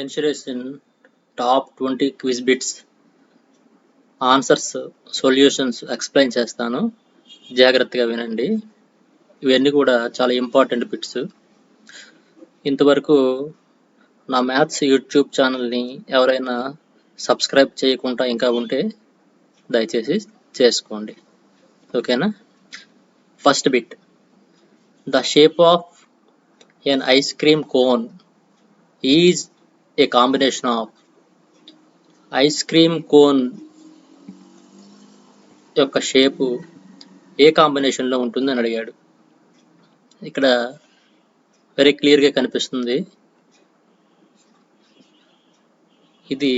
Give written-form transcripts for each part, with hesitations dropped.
Mention top 20 quiz bits answers solutions explain చేస్తాను. జాగ్రత్తగా వినండి. ఇవన్నీ కూడా చాలా ఇంపార్టెంట్ బిట్స్. ఇంతవరకు నా మ్యాథ్స్ యూట్యూబ్ ఛానల్ని ఎవరైనా సబ్స్క్రైబ్ చేయకుండా ఇంకా ఉంటే దయచేసి చేసుకోండి. ఓకేనా? First bit, the shape of an ice cream cone is a combination of. Ice cream cone యొక్క షేపు ఏ కాంబినేషన్లో ఉంటుందని అడిగాడు. ఇక్కడ వెరీ క్లియర్గా కనిపిస్తుంది. ఇది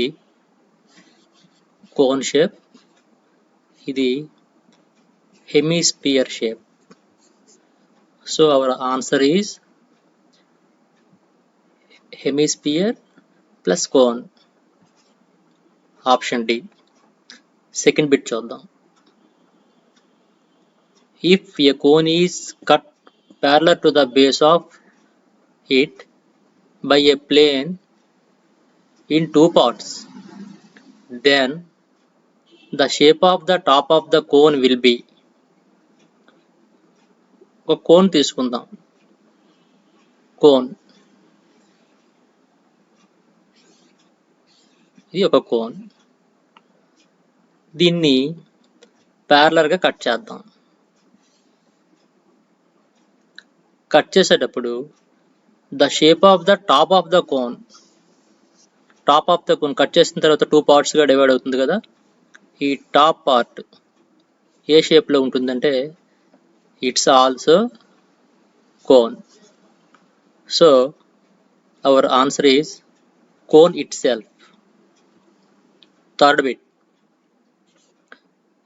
కోన్ షేప్, ఇది hemisphere shape. So our answer is hemisphere plus cone, option D. Second bit చూద్దాం. If a cone is cut parallel to the base of it by a plane in two parts, then the shape of the top of the cone will be. ఒక cone తీసుకుందాం. Cone, ఇది ఒక cone. దీన్ని ప్యారలర్గా cut చేద్దాం. Cut చేసేటప్పుడు the shape of the top of the cone, top of the cone cut చేసిన తర్వాత 2 పార్ట్స్గా డివైడ్ అవుతుంది కదా, ఈ టాప్ పార్ట్ ఏ షేప్లో ఉంటుందంటే it's also cone. So our answer is cone it self. Third bit,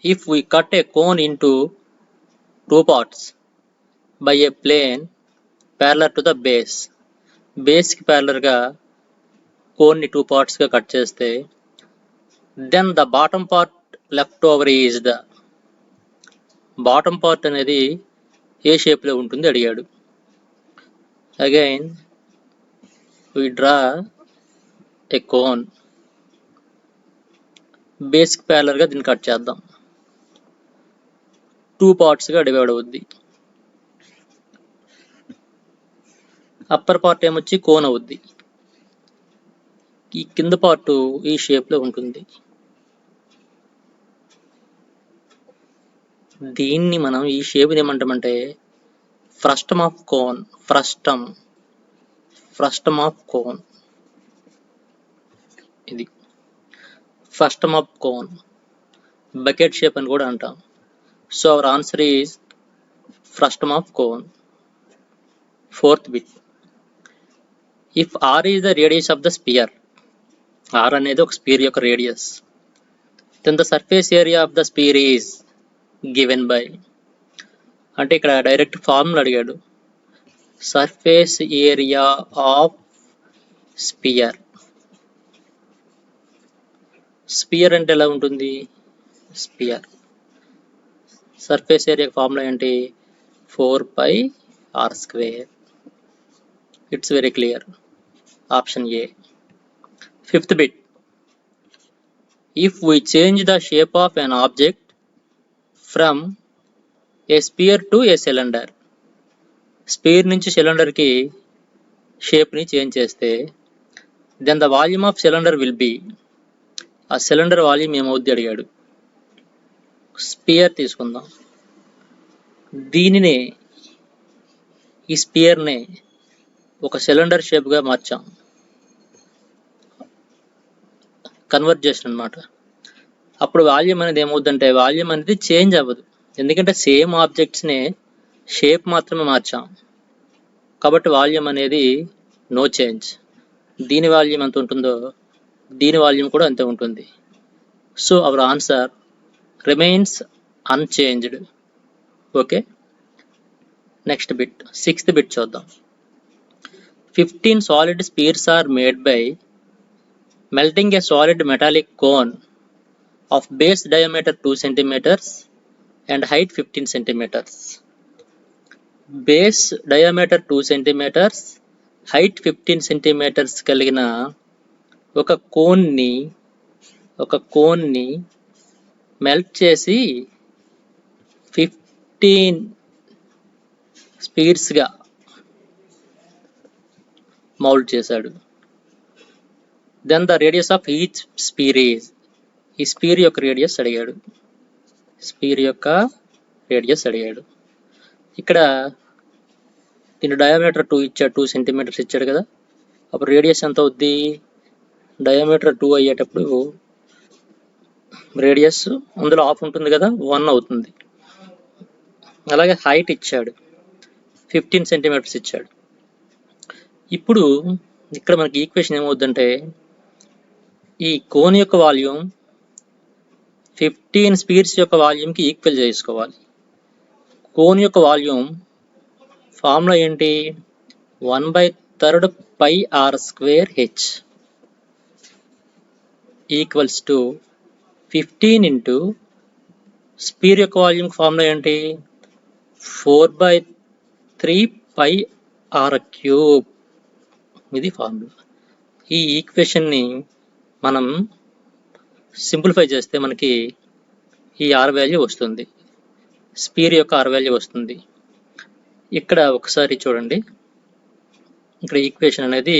if we cut a cone into 2 parts by a plane parallel to the base, బేస్కి ప్యారలర్గా కోన్ని 2 పార్ట్స్గా కట్ చేస్తే then the bottom part left over is the. Bottom part అనేది ఏ షేప్లో ఉంటుంది అడిగాడు. Again we draw a cone, బేస్కి ప్యారలర్గా దీన్ని కట్ చేద్దాం. 2 పార్ట్స్గా డివైడ్ అవుద్ది. అప్పర్ పార్ట్ ఏమొచ్చి కోన్ అవుద్ది. ఈ కింద పార్ట్ ఈ షేప్లో ఉంటుంది. దీన్ని మనం ఈ షేప్ ఏమంటామంటే frustum of cone. Frustum of cone, ఇది frustum of cone. Bucket shape అని కూడా అంటాం. So our answer is frustum of cone. Fourth bit, if r is the radius of the sphere, r అనేది ఒక స్పియర్ యొక్క radius, then the surface area of the sphere is given by. అంటే ఇక్కడ direct formula అడిగాడు. Surface area of sphere. Sphere అంటే ఎలా ఉంటుంది? Sphere surface area formula ఏంటి? 4πr². It's very clear, option A. Fifth bit, if we change the shape of an object from a sphere to a cylinder, sphere నుంచి సిలిండర్కి షేప్ని change చేస్తే then the volume of cylinder will be. ఆ cylinder volume ఏమవుద్ది అడిగాడు. Spear తీసుకుందాం. దీనినే, ఈ స్పియర్ని ఒక సిలిండర్ షేప్గా మార్చాం. కన్వర్ట్ చేసిన అనమాట. అప్పుడు వాల్యూమ్ అనేది ఏమవుద్దంటే వాల్యూమ్ అనేది చేంజ్ అవ్వదు. ఎందుకంటే సేమ్ ఆబ్జెక్ట్స్ని షేప్ మాత్రమే మార్చాం కాబట్టి వాల్యూమ్ అనేది నో చేంజ్. దీని వాల్యూమ్ ఎంత ఉంటుందో దీని వాల్యూమ్ కూడా అంతే ఉంటుంది. So our answer remains unchanged. Okay, next bit, sixth bit చూద్దాం. 15 solid spheres are made by melting a solid metallic cone of base diameter 2 cm and height 15 cm. Base diameter 2 cm, height 15 cm కలిగిన ఒక కోన్ని melt చేసి 15 స్పీర్స్గా mould చేశాడు. Then the radius of each sphere is, ఈ sphere యొక్క radius అడిగాడు. ఇక్కడ దీని డయామీటర్ 2 ఇచ్చాడు, 2 సెంటీమీటర్స్ ఇచ్చాడు కదా. అప్పుడు రేడియస్ ఎంత అవుద్ది? డయామీటర్ 2 అయ్యేటప్పుడు రేడియస్ అందులో హాఫ్ ఉంటుంది కదా, 1 అవుతుంది. అలాగే హైట్ ఇచ్చాడు, 15 సెంటీమీటర్స్ ఇచ్చాడు. ఇప్పుడు ఇక్కడ మనకి ఈక్వేషన్ ఏమవుద్దంటే, ఈ కోన్ యొక్క వాల్యూమ్ 15 స్పీర్స్ యొక్క వాల్యూమ్కి ఈక్వల్ చేసుకోవాలి. కోన్ యొక్క వాల్యూమ్ ఫార్ములా ఏంటి? 1/3 pi r square h equals to 15 into sphere యొక్క వాల్యూమ్ ఫార్ములా ఏంటి? 4/3 పై ఆర్ క్యూబ్. ఇది ఫార్ములా. ఈ ఈక్వేషన్ని మనం సింప్లిఫై చేస్తే మనకి ఈ ఆర్ వాల్యూ వస్తుంది, స్పీర్ యొక్క ఆర్ వాల్యూ వస్తుంది. ఇక్కడ ఒకసారి చూడండి, ఇక్కడ ఈక్వేషన్ అనేది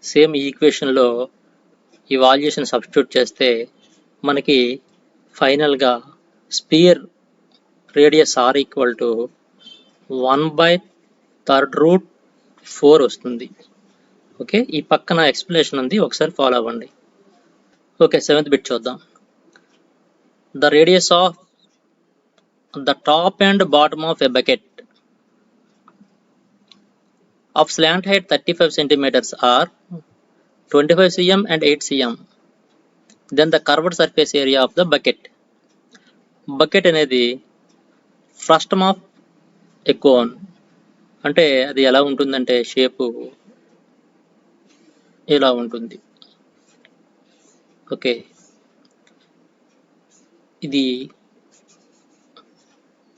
సేమ్ ఈక్వేషన్లో ఈ వాల్యూషన్ సబ్స్టిట్యూట్ చేస్తే మనకి ఫైనల్గా sphere radius R equal to 1/3√4 వస్తుంది. ఓకే, ఈ పక్కన ఎక్స్ప్లెనేషన్ ఉంది, ఒకసారి ఫాలో అవ్వండి. ఓకే, 7th బిట్ చూద్దాం. The radius of the top and bottom of a bucket of slant height 35 centimeters are 25 cm and 8 cm. Then the curved surface area of the bucket. Bucket అనేది frustum of a cone. అంటే అది ఎలా ఉంటుందంటే shape ఇలా ఉంటుంది. Okay,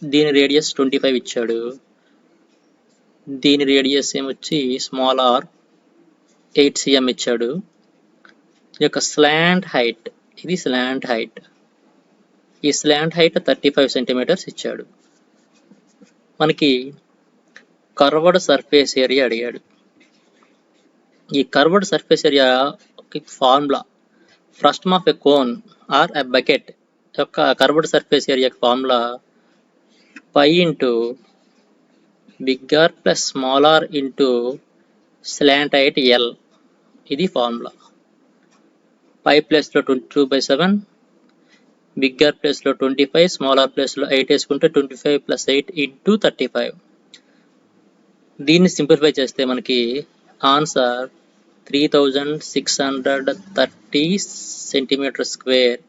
దీని radius 25 ఇచ్చాడు. దీని రేడియస్ ఏమొచ్చి స్మాల్ ఆర్ 8 cm ఇచ్చాడు. ఈ యొక్క స్లాంట్ హైట్, ఇది స్లాంట్ హైట్, ఈ స్లాంట్ హైట్ 35 సెంటీమీటర్స్ ఇచ్చాడు. మనకి కర్వ్డ్ సర్ఫేస్ ఏరియా అడిగాడు. ఈ curved surface area formula frustum of a cone or a bucket యొక్క curved surface area formula pi into big r plus small r into slant height l. ఇది formula. Pi ప్లేస్లో 22/7, big or ప్లేస్లో 25, small are ప్లేస్లో 8 వేసుకుంటే 25 + 8 into 35. దీన్ని simplify చేస్తే మనకి answer 3630 centimetre square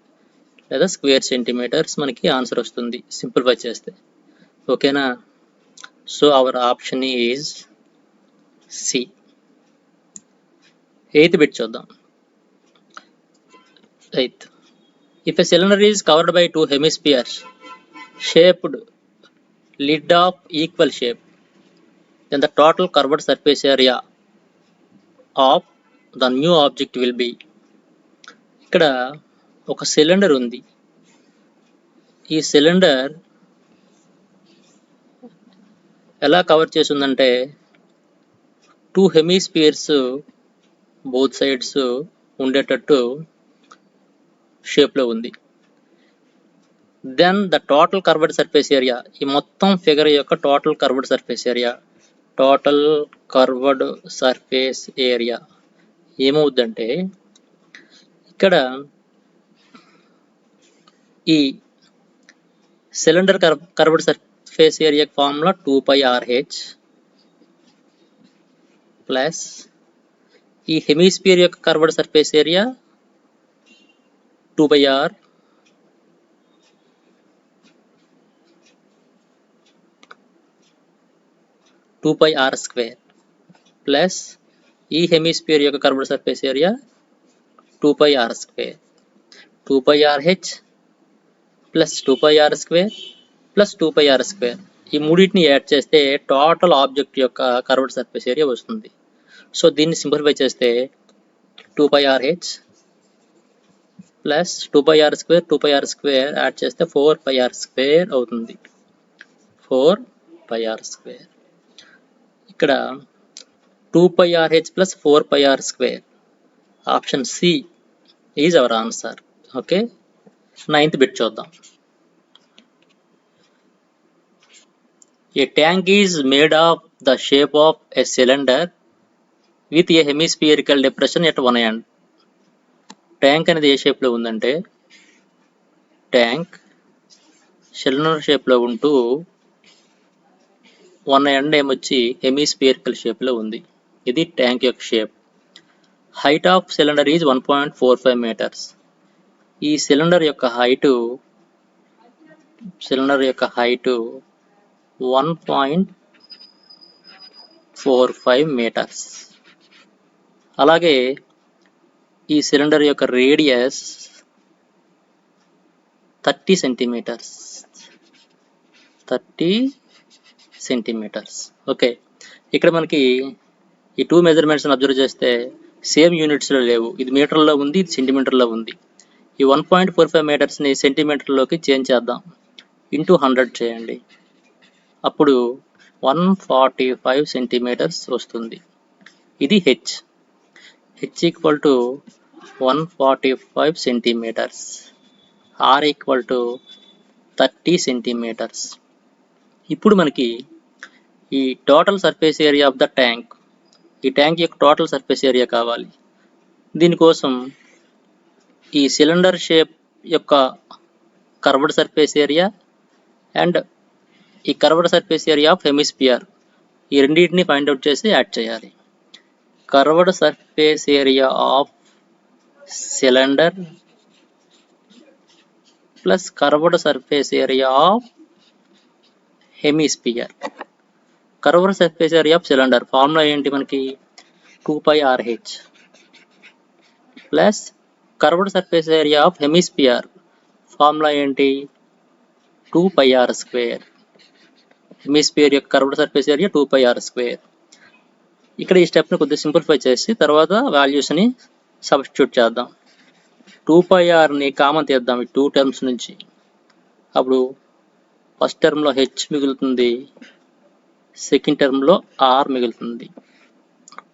లేదా స్క్వేర్ సెంటీమీటర్స్ మనకి ఆన్సర్ వస్తుంది సింప్లిఫై చేస్తే. ఓకేనా? So our option is C. 8th bit చూద్దాం. 8th. If a cylinder is covered by 2 hemispheres shaped lid of equal shape, then the total curved surface area of the new object will be. ఇక్కడ ఒక cylinder ఉంది. ఈ cylinder ఎలా cover చేసి ఉందంటే 2 hemispheres both sides ఉండేటట్టు షేప్లో ఉంది. Then the total curved surface area, ఈ మొత్తం ఫిగర్ యొక్క టోటల్ కర్వ్డ్ సర్ఫేస్ ఏరియా ఏమవుద్దంటే, ఇక్కడ ఈ cylinder curved surface area formula 2πRH plus ఈ హెమిస్పియర్ యొక్క curved surface area 2πR square plus ఈ హెమిస్పియర్ యొక్క curved surface area 2πR square. 2πRH plus 2πR square plus 2πR square, ఈ మూడింటిని add చేస్తే టోటల్ ఆబ్జెక్ట్ యొక్క కర్వ్డ్ సర్ఫేస్ ఏరియా వస్తుంది. సో దీన్ని సింప్లిఫై చేస్తే 2 pi RH plus 2 pi r square yard చేస్తే 4 pi r స్క్వేర్ అవుతుంది. 4 pi r స్క్వేర్. ఇక్కడ 2 pi RH plus 4 pi r square. Option C is our answer. Okay. 9th bit చూద్దాం. A tank is made of the shape of a cylinder with a hemispherical depression at one end. Tank అనేది ఏ షేప్లో ఉందంటే tank cylinder షేప్లో ఉంటూ one end ఏమొచ్చి హెమిస్పియరికల్ షేప్లో ఉంది. ఇది ట్యాంక్ యొక్క shape. Height of cylinder is 1.45 meters. ఈ సిలిండర్ యొక్క హైటు 1.45 meters. అలాగే ఈ సిలిండర్ యొక్క రేడియస్ 30 centimeters. 30 centimeters. ఓకే, ఇక్కడ మనకి ఈ టూ మెజర్మెంట్స్ని అబ్జర్వ్ చేస్తే సేమ్ యూనిట్స్లో లేవు. ఇది మీటర్లో ఉంది, ఇది సెంటీమీటర్లో ఉంది. ఈ 1.45 metersని సెంటీమీటర్లోకి చేంజ్ చేద్దాం. ఇంటూ 100 చేయండి. అప్పుడు 145 centimeters వస్తుంది. ఇది H. H equal to 145 centimeters. R equal to 30 centimeters. ఇప్పుడు మనకి ఈ total surface area of the tank, ఈ ట్యాంక్ యొక్క టోటల్ సర్ఫేస్ ఏరియా కావాలి. దీనికోసం ఈ సిలిండర్ షేప్ యొక్క కర్వ్డ్ సర్ఫేస్ ఏరియా అండ్ ఈ curved surface area of hemisphere, ఈ రెండింటిని ఫైండ్ అవుట్ చేసి యాడ్ చేయాలి. Curved surface area of cylinder plus curved surface area of hemisphere. Curved surface area of cylinder formula ఏంటి మనకి? 2 pi RH plus curved surface area of hemisphere formula ఏంటి? 2 pi r square. Hemisphere యొక్క curved surface area 2 pi r square. ఇక్కడ ఈ stepney కొద్దిగా simplify చేసి తర్వాత వాల్యూస్ని సబ్స్టిట్యూట్ చేద్దాం. 2 pi rని కామన్ తీద్దాం ఈ టూ టర్మ్స్ నుంచి. అప్పుడు ఫస్ట్ టర్మ్లో హెచ్ మిగులుతుంది, సెకండ్ టర్మ్లో ఆర్ మిగులుతుంది.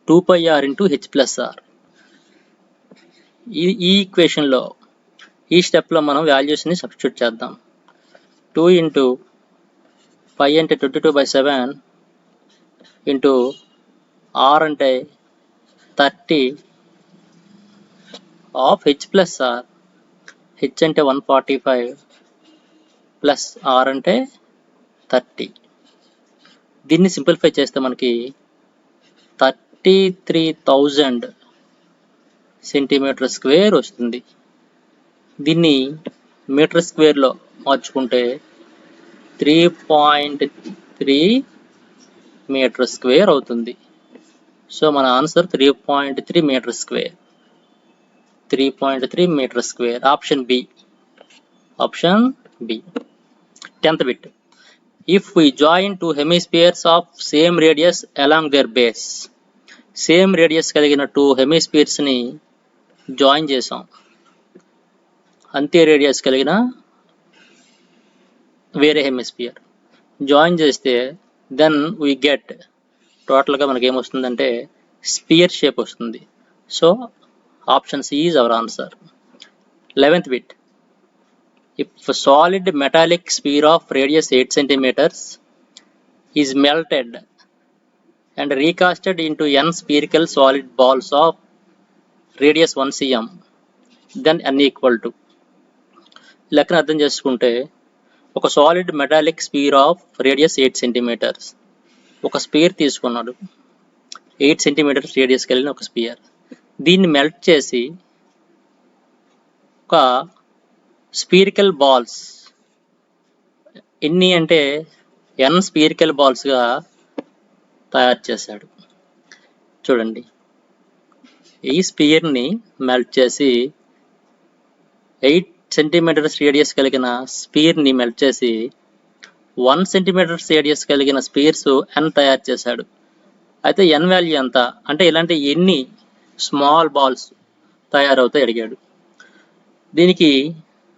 2 pi r into H plus R. ఈ ఈక్వేషన్లో ఈ స్టెప్లో మనం వాల్యూస్ని సబ్స్టిట్యూట్ చేద్దాం. 2 ఇంటూ 5 అంటే 22/7 ఇంటూ ఆర్ అంటే 30 of H plus R. H అంటే 145 ప్లస్ ఆర్ అంటే 30. దీన్ని సింప్లిఫై చేస్తే మనకి 33,000 సెంటీమీటర్ స్క్వేర్ వస్తుంది. దీన్ని మీటర్ స్క్వేర్లో మార్చుకుంటే 3.3 మీటర్ స్క్వేర్ అవుతుంది. సో మన answer 3.3 metre square. 3.3 metre square. Option B. Option B. 10th bit. If we join two hemispheres of same radius along their base, same radius కలిగిన two హెమిస్పియర్స్ని join చేసాం. అంతే రేడియస్ కలిగిన వేరే హెమిస్పియర్ జాయిన్ చేస్తే then we get, టోటల్గా మనకి ఏమొస్తుందంటే స్పియర్ షేప్ వస్తుంది. So option C is our answer. 11th bit. If a solid metallic sphere of radius 8 centimeters is melted and recasted into n spherical solid balls of radius 1 cm, then n equal to. లెక్కన అర్థం చేసుకుంటే ఒక solid metallic spear of radius 8 centimeters, ఒక spear తీసుకున్నాడు. 8 centimeters radius కలిగిన ఒక spear. దీన్ని melt చేసి ఒక స్పిరికల్ బాల్స్, ఎన్ని అంటే n స్పిరికల్ బాల్స్గా తయారు చేశాడు. చూడండి, ఈ స్పియర్ని మెల్ట్ చేసి 8 centimeters రేడియస్ కలిగిన స్పియర్ని మెల్ట్ చేసి 1 centimeters రేడియస్ కలిగిన స్పియర్స్ n తయారు చేశాడు. అయితే n వాల్యూ ఎంత అంటే ఇలాంటి ఎన్ని స్మాల్ బాల్స్ తయారవుతాయి అడిగాడు. దీనికి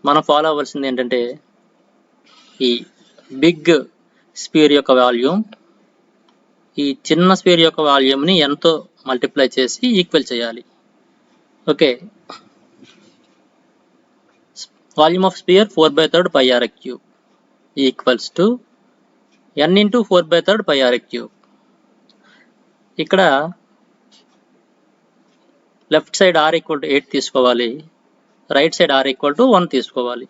మనం ఫాలో అవ్వాల్సింది ఏంటంటే ఈ బిగ్ స్పియర్ యొక్క వాల్యూమ్ ఈ చిన్న స్పియర్ యొక్క వాల్యూమ్ని ఎంతో మల్టిప్లై చేసి ఈక్వల్ చేయాలి. Okay, volume of sphere 4/3 pi r cube equals to n into 4/3 pi r cube. ఇక్కడ left side r equal to 8 తీసుకోవాలి, right side r equal to 1 తీసుకోవాలి.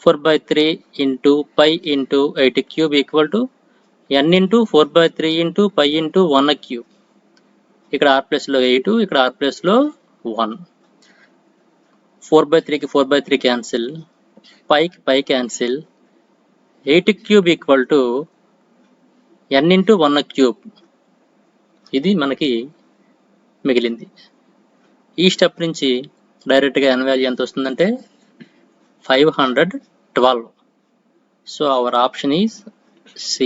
4/3 into pi into 8 cube equal to n into 4/3 into pi into 1 cube. ఇక్కడ r ప్లస్లో 8, ఇక్కడ r ప్లస్లో 1. 4/3కి 4/3 cancel, పైకి pi cancel. 8 cube equal to n into 1 cube. ఇది మనకి మిగిలింది. ఈ స్టెప్ నుంచి డైరెక్ట్గా n వాల్యూ ఎంత వస్తుందంటే 512. So our option is C,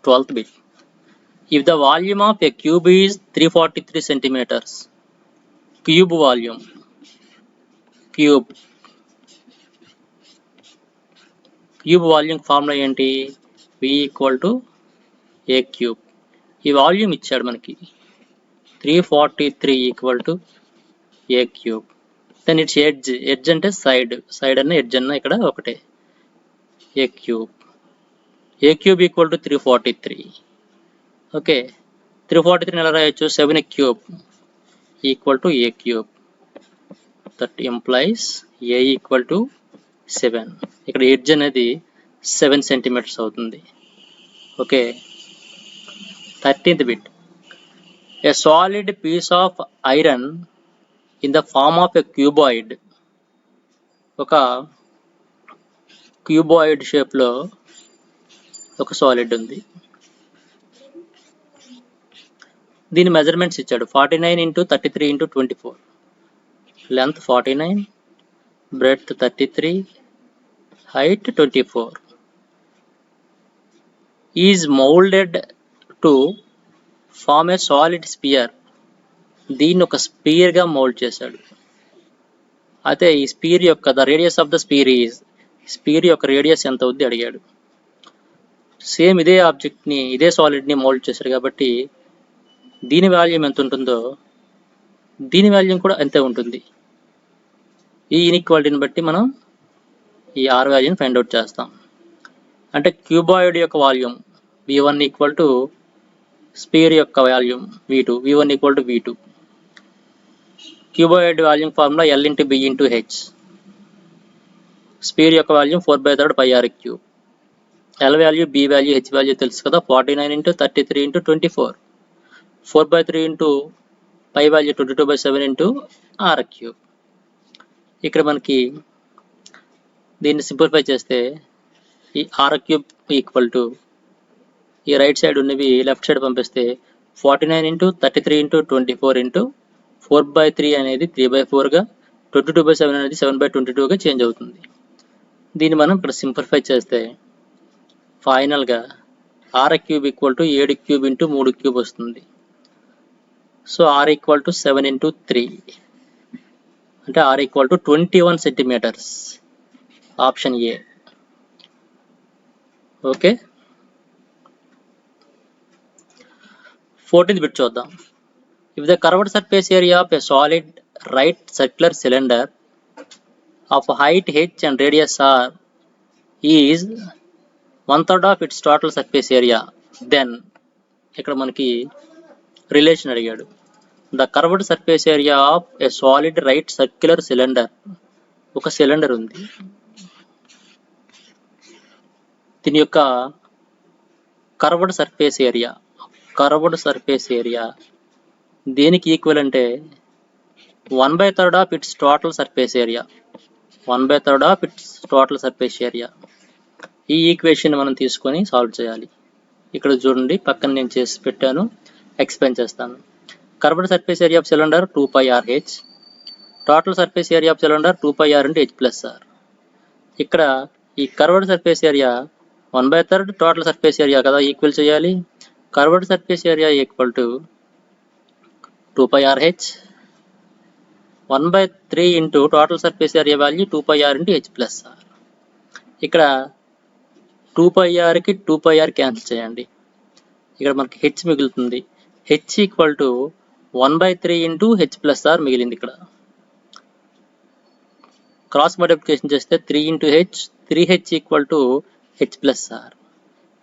12th bit. If the volume of a cube is 343 centimeters, cube volume, cube volume formula ఏంటి? V equal to a cube. ఈ వాల్యూమ్ ఇచ్చాడు మనకి 343 equal to a cube. Then its edge అంటే side అన్న edge అన్న ఇక్కడ ఒకటే. a cube equal to 343. Okay, 343 ఎలా రాయొచ్చు? 7 cube equal to a cube. That implies a equal to 7. ఇక్కడ ఎడ్జ్ అనేది 7 సెంటీమీటర్స్ అవుతుంది. Okay, 13th bit. A solid piece of iron in the form of a cuboid. ఒక cuboid షేప్లో ఒక solid ఉంది. దీని మెజర్మెంట్స్ ఇచ్చాడు. 49 into 33 into 24. Length 49, breadth 33, height 24. Is moulded to form a solid sphere. దీన్ని ఒక స్పియర్గా మౌల్డ్ చేశాడు. అయితే ఈ స్పియర్ యొక్క the radius of the sphere యొక్క రేడియస్ ఎంత అవుద్ది అడిగాడు. సేమ్ ఇదే ఆబ్జెక్ట్ని ఇదే సాలిడ్ని మౌల్డ్ చేశాడు కాబట్టి దీని వాల్యూమ్ ఎంత ఉంటుందో దీని వాల్యూమ్ కూడా అంతే ఉంటుంది. ఈ ఇన్ఈక్వాలిటీని బట్టి మనం ఈ R వాల్యూని ఫైండ్ అవుట్ చేస్తాం. అంటే క్యూబాయిడ్ యొక్క volume V1 equal to sphere యొక్క volume V2, V1 equal to V2. Cuboid volume formula L into B into H. Sphere యొక్క volume 4/3 pi r cube. L value, B value, H value తెలుసు కదా. 49 into 33 into 24. 4/3 into pi value 22/7 into r cube. ఇక్కడ మనకి దీన్ని simplify చేస్తే ఈ r cube equal to ఈ right side ఉన్నవి లెఫ్ట్ సైడ్ పంపిస్తే 49 ఇంటూ 33 ఇంటూ 24 ఇంటూ 4/3 అనేది 3/4గా, 22/7 అనేది 7/22గా చేంజ్ అవుతుంది. దీన్ని మనం ఇక్కడ సింప్లిఫై చేస్తే ఫైనల్గా r cube equal to 7 cube into 3 cube వస్తుంది. So r equal to 7 into 3 అంటే r equal to 21 centimetres. Option A. Okay, 14th bit చూద్దాం. If the curved surface area of a solid right circular cylinder of height h and radius r is 1/3 of its total surface area, then ఇక్కడ మనకి relation అడిగాడు. The curved surface area of a solid right circular cylinder. ఒక cylinder ఉంది, దీని యొక్క curved surface area దేనికి equal అంటే 1/3 of its total surface area. 1/3 of its total surface area. ఈ ఈక్వేషన్ మనం తీసుకొని సాల్వ్ చేయాలి. ఇక్కడ చూడండి, పక్కన నేను చేసి పెట్టాను, ఎక్స్ప్లెయిన్ చేస్తాను. Curved surface area of cylinder 2 pi r h. Total surface area of cylinder 2 pi r into h plus r. ఇక్కడ ఈ curved surface area 1/3 total surface area కదా ఈక్వల్ చేయాలి. Curved surface area equal to 2 pi r h, 1/3 into total surface area value 2 pi r into h plus r. ఇక్కడ 2 pi r కి 2 pi r cancel చేయండి. ఇక్కడ మనకి h మిగులుతుంది. h equal to 1/3 into h plus r మిగిలింది. ఇక్కడ cross multiplication చేస్తే 3 into h, 3h equal to h plus r.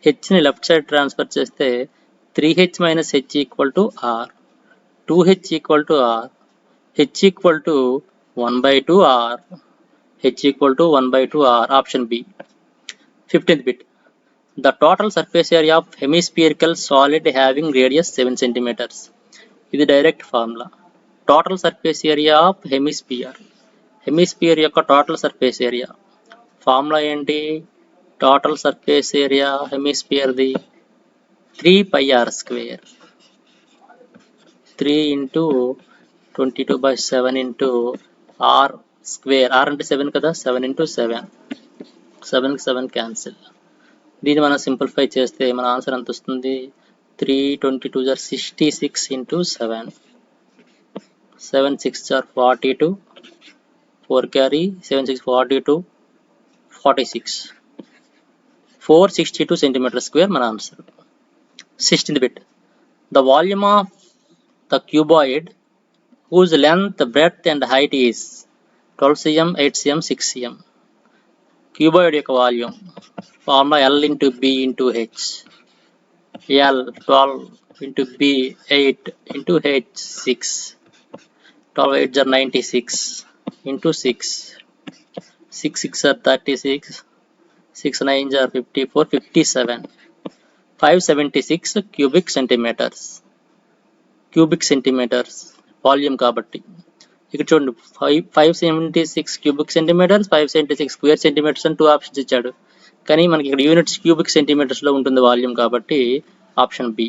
hని లెఫ్ట్ సైడ్ ట్రాన్స్ఫర్ చేస్తే 3h minus h equal to r, 2h equal to r, h equal to 1/2 r, h equal to 1/2 r. Option B. 15th bit. The total surface area of hemispherical solid having radius 7 centimeters. ఇది direct formula. Total surface area of hemisphere. Hemisphere యొక్క total surface area formula ఏంటి? Total surface area హెమిస్పియర్ది 3 pi r square. 3 into 22/7 into r square. r అంటే 7 కదా, 7 into 7. 7కి 7 cancel. దీన్ని మనం simplify చేస్తే మన ఆన్సర్ ఎంత వస్తుంది? 3 22 are 66 into 7. 7 6 are 42. 4 carry 7 6 42. 46. 462 centimeters square మన answer. 16th bit. The volume of the cuboid whose length, breadth and height is 12 cm, 8 cm, 6 cm. Cuboid యొక్క volume formula L into B into H. L 12 into B 8 into H 6. 12 8s are 96 into 6. 6 6 are 36. 6 9s are 54. 57. 576 cubic centimeters. Cubic centimetres volume కాబట్టి. ఇక్కడ చూడండి 576 cubic centimetres, 576 square centimetres అని 2 options ఇచ్చాడు. కానీ మనకి ఇక్కడ units cubic సెంటీమీటర్స్లో ఉంటుంది వాల్యూమ్ కాబట్టి option B.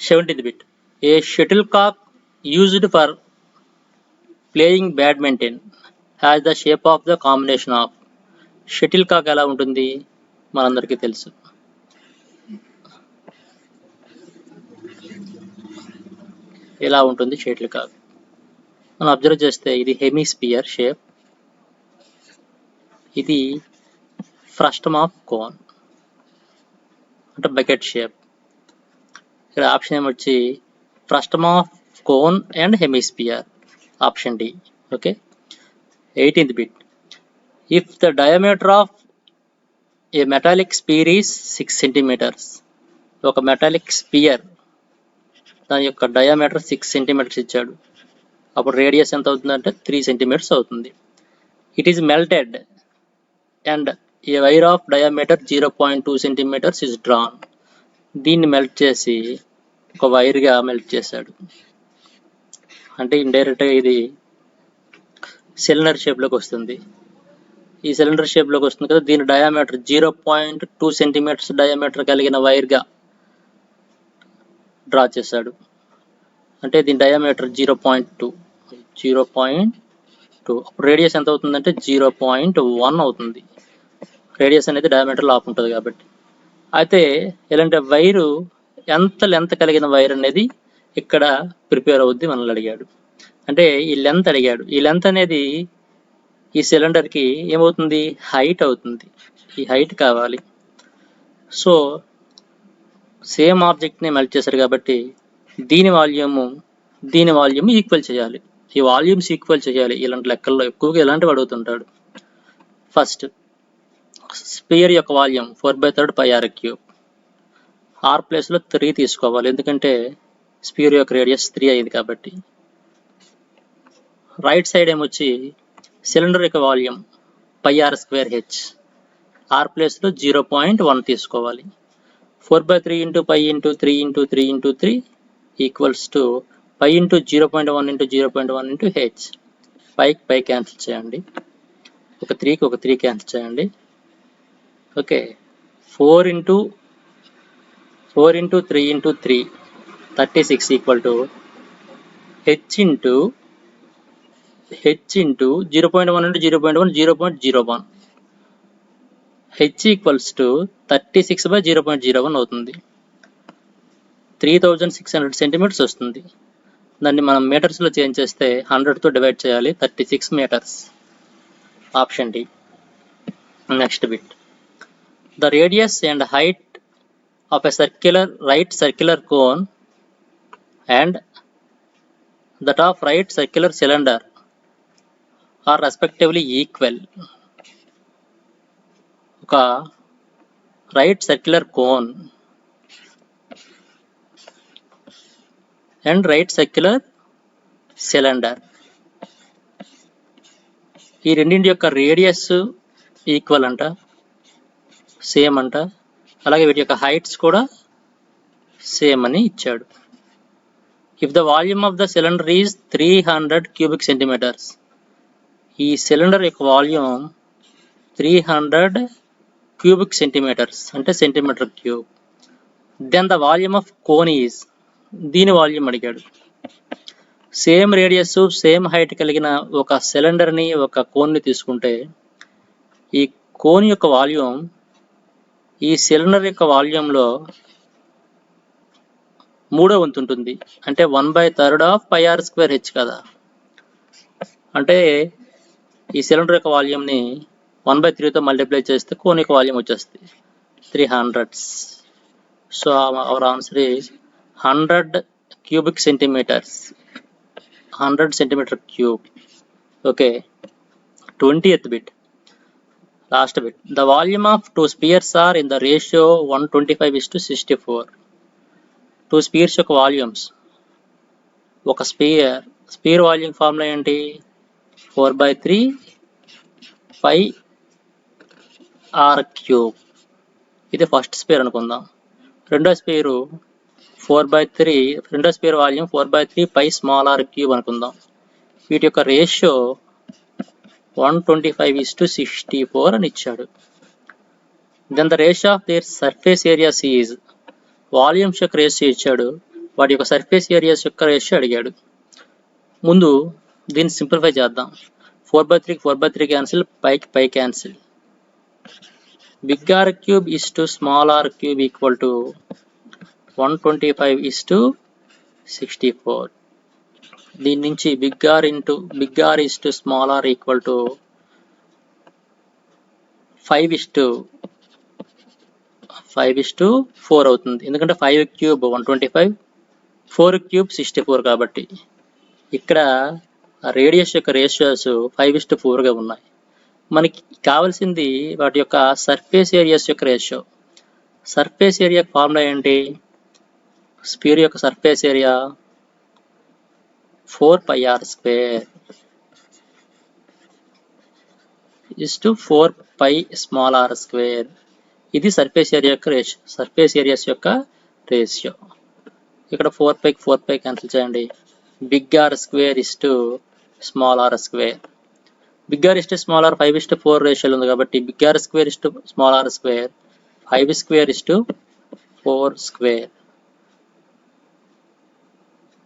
17th bit. A shuttlecock used for playing badminton has the shape of the combination of. Shuttlecock ఎలా ఉంటుంది మనందరికీ తెలుసు. ఎలా ఉంటుంది షటిల్ కాక్? మనం అబ్జర్వ్ చేస్తే ఇది హెమిస్పియర్ షేప్, ఇది ఫ్రస్టమ్ ఆఫ్ కోన్ అంటే బకెట్ షేప్. ఇక్కడ ఆప్షన్ ఏమొచ్చి frustum of cone and hemisphere, option D. Okay. 18th bit. If the diameter of a metallic sphere is 6 centimeters. ఒక మెటాలిక్ స్పియర్ దాని యొక్క డయామీటర్ 6 centimeters ఇచ్చాడు. అప్పుడు radius ఎంత అవుతుందంటే 3 centimeters అవుతుంది. It is melted and A wire of diameter 0.2 centimeters is drawn. దీన్ని melt చేసి ఒక వైర్గా మెల్ట్ చేశాడు. అంటే ఇండైరెక్ట్గా ఇది సిలిండర్ షేప్లోకి వస్తుంది. ఈ సిలిండర్ షేప్లోకి వస్తుంది కదా, దీని డయామీటర్ 0.2 centimeters డయామీటర్ కలిగిన వైర్గా డ్రా చేశాడు. అంటే దీని డయామీటర్ 0.2. అప్పుడు రేడియస్ ఎంత అవుతుందంటే 0.1 అవుతుంది. రేడియస్ అనేది డయామీటర్లో ఆఫ్ ఉంటుంది కాబట్టి. అయితే ఇలాంటి వైరు ఎంత లెంత్ కలిగిన వైర్ అనేది ఇక్కడ ప్రిపేర్ అవుద్ది మనల్ని అడిగాడు. అంటే ఈ లెంత్ అడిగాడు. ఈ లెంత్ అనేది ఈ సిలిండర్కి ఏమవుతుంది? హైట్ అవుతుంది. ఈ హైట్ కావాలి. సో సేమ్ ఆబ్జెక్ట్ని మెల్ట్ చేశారు కాబట్టి దీని వాల్యూమ్ ఈక్వల్ చేయాలి. ఈ వాల్యూమ్స్ ఈక్వల్ చేయాలి. ఇలాంటి లెక్కల్లో ఎక్కువగా ఇలాంటివి అడుగుతుంటాడు. ఫస్ట్ స్పియర్ యొక్క volume 4/3 pi r cube. r ప్లేస్లో 3 తీసుకోవాలి, ఎందుకంటే స్పియర్ యొక్క రేడియస్ 3 అయింది కాబట్టి. రైట్ సైడ్ ఏమొచ్చి సిలిండర్ యొక్క volume pi r square h. r ప్లేస్లో 0.1 తీసుకోవాలి. 4/3 into pi into 3 into 3 into 3 equals to pi into 0.1 into 0.1 into h. Pi cancel చేయండి. ఒక 3కి ఒక 3 క్యాన్సిల్ చేయండి. Okay. 4 into 3 into 3 36 equal to h into 0.1 into 0.1 0.01. h equals to 36/0.01 అవుతుంది. 3600 centimeters వస్తుంది. దాన్ని మనం మీటర్స్లో చేంజ్ చేస్తే 100తో డివైడ్ చేయాలి. 36 metres. Option D. Next bit. The radius and height of a right circular cone and that of right circular cylinder are respectively equal. ఒక right circular cone and right circular cylinder, ఈ రెండింటి యొక్క radius equal అంట, same అంట, అలాగే వీటి యొక్క heights కూడా సేమ్ అని ఇచ్చాడు. If the volume of the cylinder is 300 cubic centimetres, ఈ సిలిండర్ యొక్క వాల్యూమ్ 300 క్యూబిక్ సెంటీమీటర్స్ అంటే centimetre cube. Then the volume of cone is, దీని వాల్యూమ్ అడిగాడు. సేమ్ రేడియస్ సేమ్ హైట్ కలిగిన ఒక సిలిండర్ని ఒక కోన్ని తీసుకుంటే ఈ కోన్ యొక్క వాల్యూమ్ ఈ సిలిండర్ యొక్క వాల్యూమ్లో 3వ వంతు ఉంటుంది. అంటే 1/3 ఆఫ్ πr²h కదా. అంటే ఈ సిలిండర్ యొక్క వాల్యూమ్ని 1/3తో మల్టిప్లై చేస్తే కోన్ యొక్క వాల్యూమ్ వచ్చేస్తుంది 300. So our answer is 100 cubic centimeters, 100 centimeter cube. Okay, 20th bit, last bit. The volume of two spheres are in the ratio 125:64. Two spheres యొక్క వాల్యూమ్స్. ఒక sphere volume formula ఏంటి? 4/3 πr³. ఇది first spear అనుకుందాం. రెండో sphere 4/3, రెండో spear volume 4/3 πr³ అనుకుందాం. వీటి యొక్క రేషియో 125:64 అని ఇచ్చాడు. Then the ratio of their surface areas is, volumes యొక్క రేషియో ఇచ్చాడు, వాటి యొక్క సర్ఫేస్ ఏరియాస్ యొక్క రేషియో అడిగాడు. ముందు దీన్ని సింప్లిఫై చేద్దాం. 4/3 4/3 cancel, pi cancel. Big r³ is to small r³ equal to 125:64. దీని నుంచి big r is to small r equal to 5:4 అవుతుంది. ఎందుకంటే 5³ 125, 4³ 64 కాబట్టి ఇక్కడ రేడియస్ యొక్క రేషియోస్ 5:4గా ఉన్నాయి. మనకి కావాల్సింది వాటి యొక్క సర్ఫేస్ ఏరియాస్ యొక్క రేషియో. సర్ఫేస్ ఏరియా ఫార్ములా ఏంటి? స్పియర్ యొక్క surface area 4πr² is to 4πr². ఇది సర్ఫేస్ ఏరియా యొక్క రేషియో, సర్ఫేస్ ఏరియాస్ యొక్క రేషియో. ఇక్కడ 4π క్యాన్సిల్ చేయండి. Big r² is to small r². Big r is to small r 5:4 రేషియోలో ఉంది కాబట్టి big r² is to small r², 5² is to 4².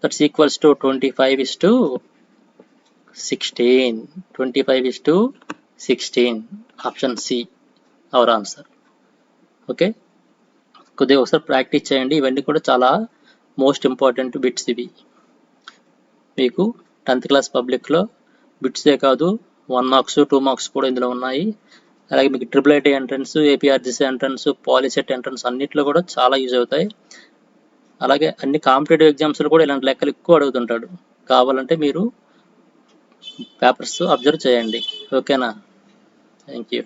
That's equals to 25:16. 25:16. Option see our answer. Okay, కొద్దిగా ఒకసారి practice చేయండి. ఇవన్నీ కూడా చాలా మోస్ట్ ఇంపార్టెంట్ బిట్స్. ఇవి మీకు 10th క్లాస్ పబ్లిక్లో బిట్సే కాదు 1 మార్క్స్ 2 మార్క్స్ కూడా ఇందులో ఉన్నాయి. అలాగే మీకు IIIT entrance, APRGC entrance, POLYCET entrance అన్నింటిలో కూడా చాలా యూజ్ అవుతాయి. అలాగే అన్ని కాంపిటేటివ్ ఎగ్జామ్స్లో కూడా ఇలాంటి లెక్కలు ఎక్కువ అడుగుతుంటాడు. కావాలంటే మీరు పేపర్స్ అబ్జర్వ్ చేయండి. ఓకేనా? Thank you.